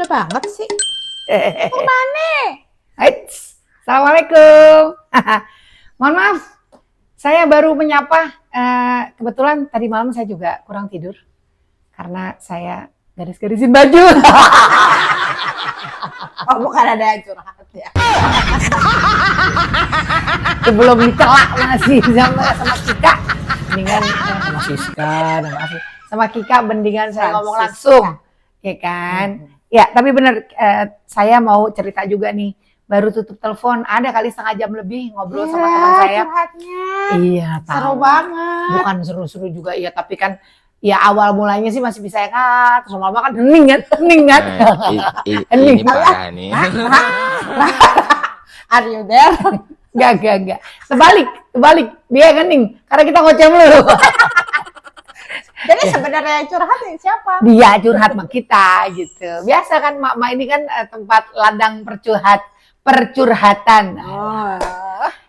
banget sih. Assalamualaikum. Mohon maaf, saya baru menyapa. Kebetulan tadi malam saya juga kurang tidur karena saya garis-garisin baju. Oh, bukan ada yang curhat ya? Sebelum dicela masih sama Kika, mendingan sama Siska, sama Kika, mendingan saya ngomong langsung, ya kan? Ya, tapi benar, saya mau cerita juga nih. Baru tutup telepon, ada kali setengah jam lebih ngobrol sama teman saya. Curhatnya. Iya, tahu. Seru banget. Bukan seru-seru juga, iya, tapi kan ya awal mulanya sih masih bisa terus lama-lama kan hening kan. Ini parah nih. Are you there? Enggak. Terbalik. Dia hening karena kita ngoceh mulu. Jadi sebenarnya yang curhat siapa? Dia curhat sama kita gitu. Biasa kan mak-mak ini kan tempat ladang percurhatan.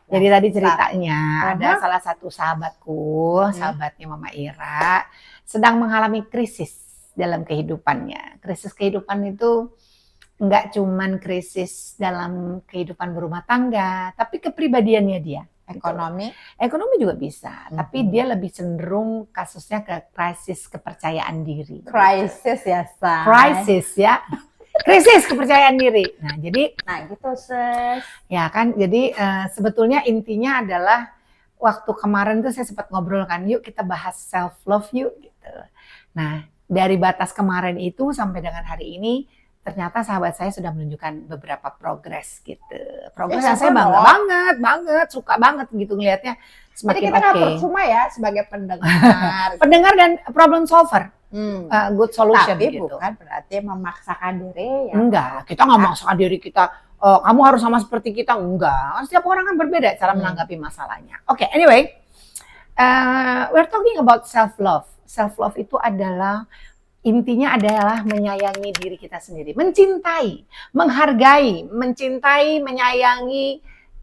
Jadi tadi ceritanya ada salah satu sahabatku, sahabatnya Mama Ira, sedang mengalami krisis dalam kehidupannya. Krisis kehidupan itu enggak cuman krisis dalam kehidupan berumah tangga, tapi kepribadiannya dia. Ekonomi juga bisa, tapi dia lebih cenderung kasusnya ke krisis kepercayaan diri. Krisis ya, Say. Krisis ya. Krisis kepercayaan diri. Nah, jadi gitu, Sis. Ya kan, jadi sebetulnya intinya adalah waktu kemarin tuh saya sempat ngobrol kan, yuk kita bahas self love yuk gitu. Nah, dari batas kemarin itu sampai dengan hari ini ternyata sahabat saya sudah menunjukkan beberapa progres gitu. Progres yang saya bangga banget, suka banget gitu ngelihatnya semakin oke. Jadi kita nggak percuma ya sebagai pendengar. Pendengar dan problem solver. Good solution tapi gitu. Bukan berarti memaksakan diri ya. Enggak, kita nggak memaksakan diri kita. Kamu harus sama seperti kita, enggak. Setiap orang kan berbeda cara menanggapi masalahnya. Oke, anyway, we're talking about self love. Self love itu adalah intinya adalah menyayangi diri kita sendiri, mencintai, menghargai, menyayangi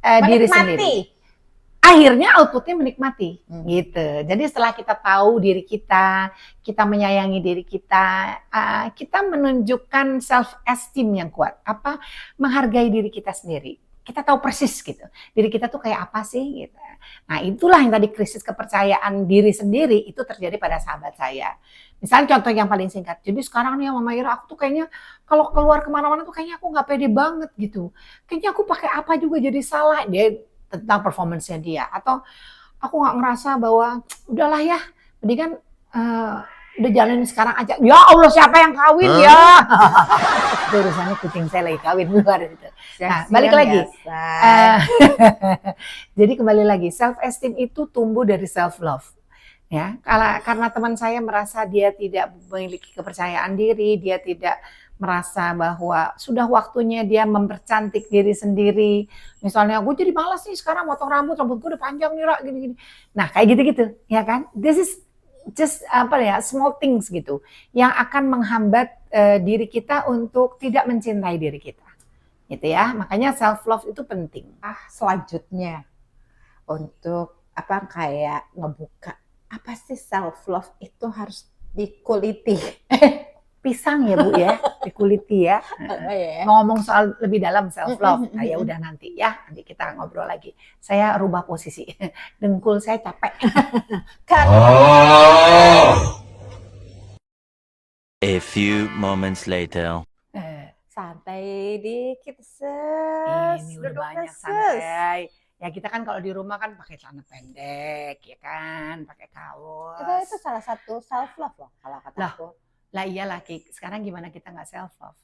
diri sendiri. Akhirnya outputnya menikmati, gitu. Jadi setelah kita tahu diri kita menyayangi diri kita, kita menunjukkan self esteem yang kuat. Menghargai diri kita sendiri. Kita tahu persis gitu, diri kita tuh kayak apa sih gitu. Nah itulah yang tadi krisis kepercayaan diri sendiri itu terjadi pada sahabat saya. Misalnya contoh yang paling singkat, jadi sekarang nih Mama Ira, aku tuh kayaknya kalau keluar kemana-mana tuh kayaknya aku nggak pede banget gitu. Kayaknya aku pakai apa juga jadi salah, dia tentang performance-nya dia. Atau aku nggak ngerasa bahwa udahlah ya, mendingan udah jalanin sekarang aja. Ya Allah, siapa yang kawin ya? Itu urusannya kucing saya lagi kawin luar gitu. Nah, balik lagi. Jadi kembali lagi, self esteem itu tumbuh dari self love. Ya, karena teman saya merasa dia tidak memiliki kepercayaan diri, dia tidak merasa bahwa sudah waktunya dia mempercantik diri sendiri. Misalnya, gue jadi malas nih sekarang motong rambut gue udah panjang nih, Ra, gini-gini. Nah, kayak gitu-gitu, ya kan? This is just small things gitu yang akan menghambat diri kita untuk tidak mencintai diri kita. Gitu ya. Makanya self love itu penting. Selanjutnya untuk kayak ngebuka apa sih self love itu harus dikuliti. Pisang ya Bu ya, dikuliti ya. Ngomong soal lebih dalam self love, nah, ya udah nanti kita ngobrol lagi. Saya rubah posisi, dengkul saya capek. A few moments later. Santai dikit, Sis. Ini udah banyak santai. Ya kita kan kalau di rumah kan pakai celana pendek, ya kan, pakai kaos. Itu salah satu self love loh kalau kataku. Lah iyalah, sekarang gimana kita nggak self love?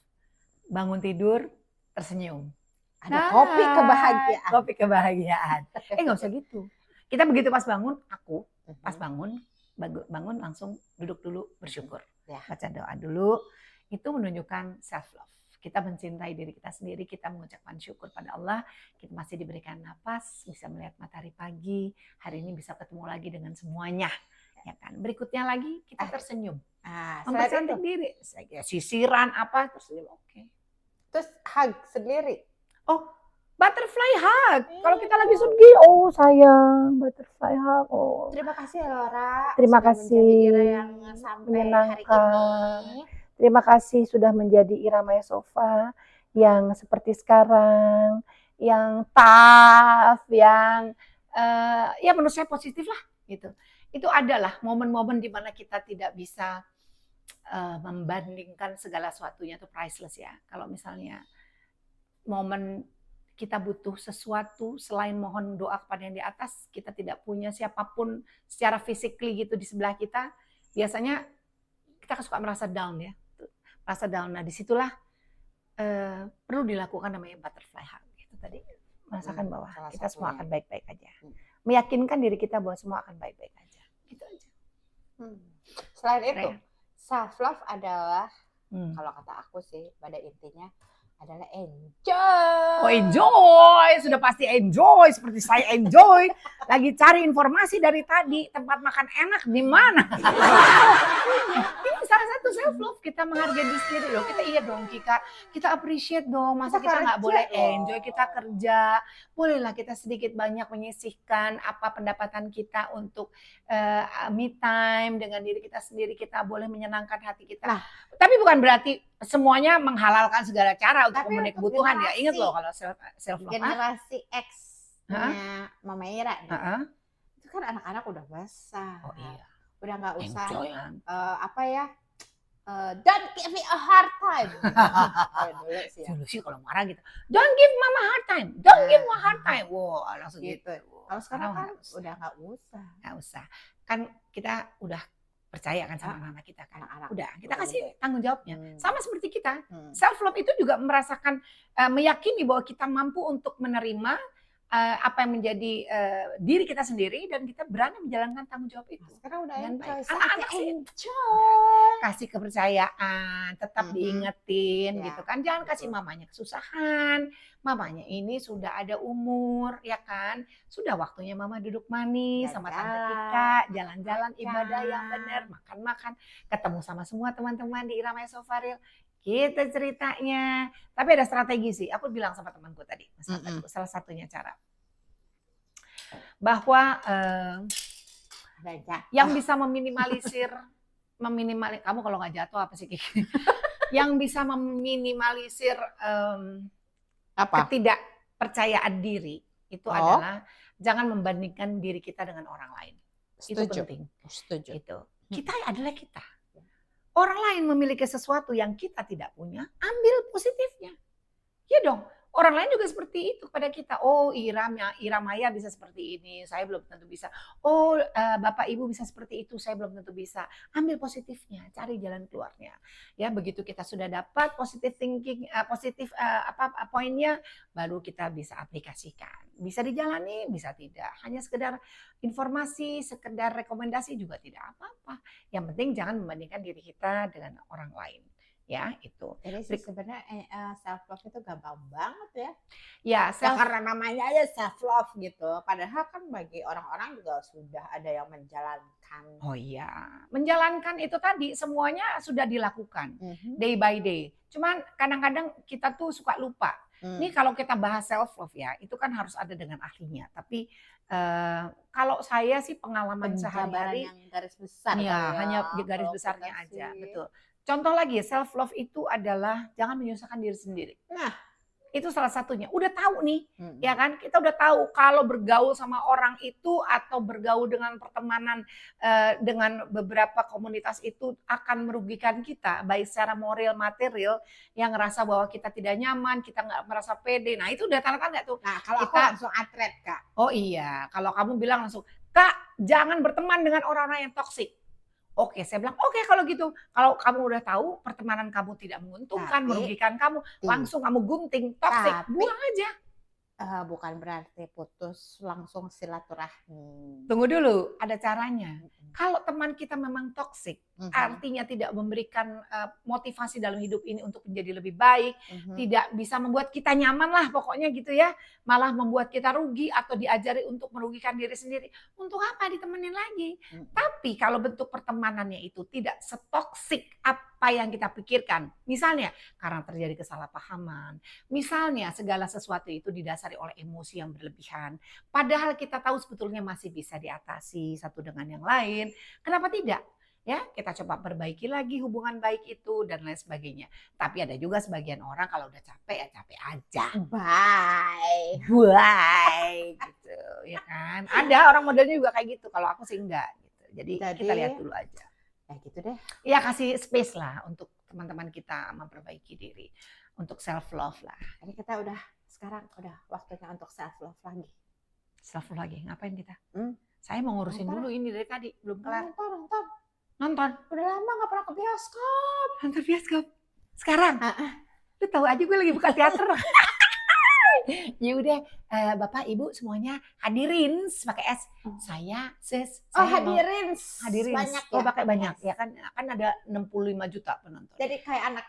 Bangun tidur tersenyum. Ada kopi kebahagiaan. Nggak usah gitu. Kita begitu pas bangun, pas bangun langsung duduk dulu bersyukur. Ya. Baca doa dulu, itu menunjukkan self love. Kita mencintai diri kita sendiri, kita mengucapkan syukur pada Allah, kita masih diberikan napas, bisa melihat matahari pagi, hari ini bisa ketemu lagi dengan semuanya. Ya kan? Berikutnya lagi kita tersenyum. Mempercantik diri, sisiran tersenyum, oke. Terus hug sendiri. Butterfly hug. Kalau kita lagi sedih, sayang, butterfly hug. Terima kasih Laura. Terima kasih. Yang sampai hari ini. Terima kasih sudah menjadi Iramaya Sofa yang seperti sekarang, yang tough, yang ya menurut saya positif lah gitu. Itu adalah momen-momen di mana kita tidak bisa membandingkan segala sesuatunya, itu priceless ya. Kalau misalnya momen kita butuh sesuatu selain mohon doa kepada yang di atas, kita tidak punya siapapun secara physically gitu di sebelah kita, biasanya kita suka merasa down ya, merasa down. Nah disitulah perlu dilakukan namanya butterfly hug gitu tadi, merasakan bahwa kita semua akan baik-baik aja, meyakinkan diri kita bahwa semua akan baik-baik aja, gitu aja. Selain itu, self love adalah kalau kata aku sih pada intinya adalah enjoy. Oh enjoy, sudah pasti enjoy seperti saya enjoy. Lagi cari informasi dari tadi, tempat makan enak di mana? Ini salah satu self love, kita menghargai diri sendiri loh. Kita iya dong kita appreciate dong. Masa kita nggak boleh enjoy, kita kerja. Bolehlah kita sedikit banyak menyisihkan apa pendapatan kita untuk me time dengan diri kita sendiri. Kita boleh menyenangkan hati kita. Nah, tapi bukan berarti semuanya menghalalkan segala cara untuk memenuhi kebutuhan ya. Ingat loh kalau self love. Generasi X-nya Mama Ira itu kan anak-anak udah besar. Oh iya. Udah nggak usah Enjoy, don't give me a hard time. Dulu sih kalau marah gitu, don't give mama hard time, don't give mama hard time. Wow, langsung gitu. Kalau sekarang kan udah nggak usah. Nggak usah. Kan kita udah percaya kan sama anak kita kan. Anak-anak. Udah, kita kasih tanggung jawabnya. Sama seperti kita. Self Self love itu juga merasakan meyakini bahwa kita mampu untuk menerima apa yang menjadi diri kita sendiri dan kita berani menjalankan tanggung jawab itu. Sekarang udah dengan enjoy. baik. Anak-anak sih enjoy. kasih kepercayaan, tetap diingetin gitu kan. Jangan kasih mamanya kesusahan. Mamanya ini sudah ada umur ya kan. Sudah waktunya mama duduk manis sama tante Tika, jalan-jalan ibadah yang benar, makan-makan, ketemu sama semua teman-teman di Iramaya Sofa Real. Gitu ceritanya. Tapi ada strategi sih. Aku bilang sama temanku tadi, salah satunya cara bahwa yang bisa meminimalisir kamu kalau nggak jatuh apa sih Kiki? Yang bisa meminimalisir ketidakpercayaan diri itu adalah jangan membandingkan diri kita dengan orang lain. Itu penting. Setuju. Itu. Kita adalah kita. Orang lain memiliki sesuatu yang kita tidak punya, ambil positifnya. Ya dong, orang lain juga seperti itu pada kita. Oh Iramaya bisa seperti ini, saya belum tentu bisa. Oh Bapak Ibu bisa seperti itu, saya belum tentu bisa. Ambil positifnya, cari jalan keluarnya. Ya begitu kita sudah dapat positive thinking, poinnya, baru kita bisa aplikasikan. Bisa dijalani, bisa tidak. Hanya sekedar informasi, sekedar rekomendasi juga tidak apa-apa. Yang penting jangan membandingkan diri kita dengan orang lain. Ya itu. Jadi sebenarnya self love itu gampang banget ya. Ya, karena namanya aja self love gitu. Padahal kan bagi orang-orang juga sudah ada yang menjalankan. Oh iya, menjalankan itu tadi semuanya sudah dilakukan day by day. Cuman kadang-kadang kita tuh suka lupa. Ini kalau kita bahas self love ya, itu kan harus ada dengan ahlinya. Tapi kalau saya sih pengalaman sehari-hari yang garis besar. Ya, hanya garis besarnya aja, betul. Contoh lagi, self love itu adalah jangan menyusahkan diri sendiri. Nah, itu salah satunya. Udah tahu nih, ya kan? Kita udah tahu kalau bergaul sama orang itu atau bergaul dengan pertemanan dengan beberapa komunitas itu akan merugikan kita, baik secara moral, material, yang ngerasa bahwa kita tidak nyaman, kita nggak merasa pede. Nah, itu udah tanda-tanda tuh. Nah, kalau kita aku langsung atret, Kak. Oh iya, kalau kamu bilang langsung, Kak, jangan berteman dengan orang-orang yang toksik. Oke, saya bilang, oke kalau gitu. Kalau kamu udah tahu pertemanan kamu tidak menguntungkan, merugikan kamu, langsung kamu gunting, toksik, buang aja. Bukan berarti putus langsung silaturahmi. Tunggu dulu, ada caranya. Kalau teman kita memang toksik, artinya tidak memberikan motivasi dalam hidup ini untuk menjadi lebih baik, tidak bisa membuat kita nyaman lah pokoknya gitu ya, malah membuat kita rugi atau diajari untuk merugikan diri sendiri. Untuk apa ditemenin lagi? Tapi kalau bentuk pertemanannya itu tidak setoksik apa yang kita pikirkan, misalnya karena terjadi kesalahpahaman, misalnya segala sesuatu itu didasari oleh emosi yang berlebihan, padahal kita tahu sebetulnya masih bisa diatasi satu dengan yang lain, kenapa tidak? Ya, kita coba perbaiki lagi hubungan baik itu dan lain sebagainya. Tapi ada juga sebagian orang kalau udah capek ya capek aja. Bye. Bye gitu, ya kan? Ada orang modelnya juga kayak gitu. Kalau aku sih enggak gitu. Jadi kita lihat dulu aja. Ya gitu deh. Ya kasih space lah untuk teman-teman kita memperbaiki diri. Untuk self love lah. Ini kita sekarang udah waktunya untuk self love lagi. Self love lagi. Ngapain kita? Saya mau ngurusin dulu ini dari tadi, belum kelar. Nonton. Udah lama gak pernah ke bioskop. Nonton bioskop. Sekarang. Lu tahu aja gue lagi buka teater. Ya udah, Bapak Ibu semuanya hadirin pakai S. Saya sis. Hadirin. Banyak ya. Pakai banyak ya kan ada 65 juta penonton. Jadi kayak anak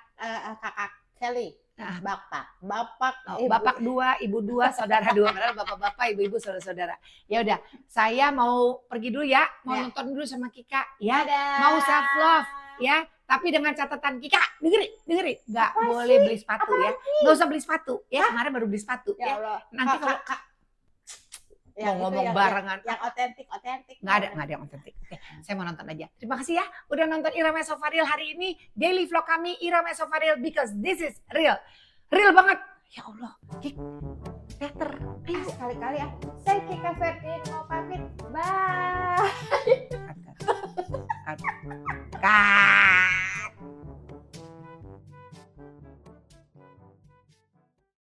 kakak Kelly. Bapak, Bapak 2, Ibu 2, Saudara 2. Padahal bapak-bapak, ibu-ibu, saudara-saudara. Ya udah, saya mau pergi dulu ya. Mau nonton dulu sama Kika ya. Mau self love ya. Tapi dengan catatan Kika, dengerin. Nggak boleh beli sepatu ya. Nggak usah beli sepatu ya. Kemarin baru beli sepatu ya. Nanti kalau mau ngomong barengan. Yang otentik. Nggak ada yang otentik. Oke, saya mau nonton aja. Terima kasih ya. Udah nonton Ira Mesofaril hari ini. Daily vlog kami Ira Mesofaril because this is real. Real banget. Ya Allah. Kik, teater. Ayo. Sekali-kali ya. Saya Kika Ferdi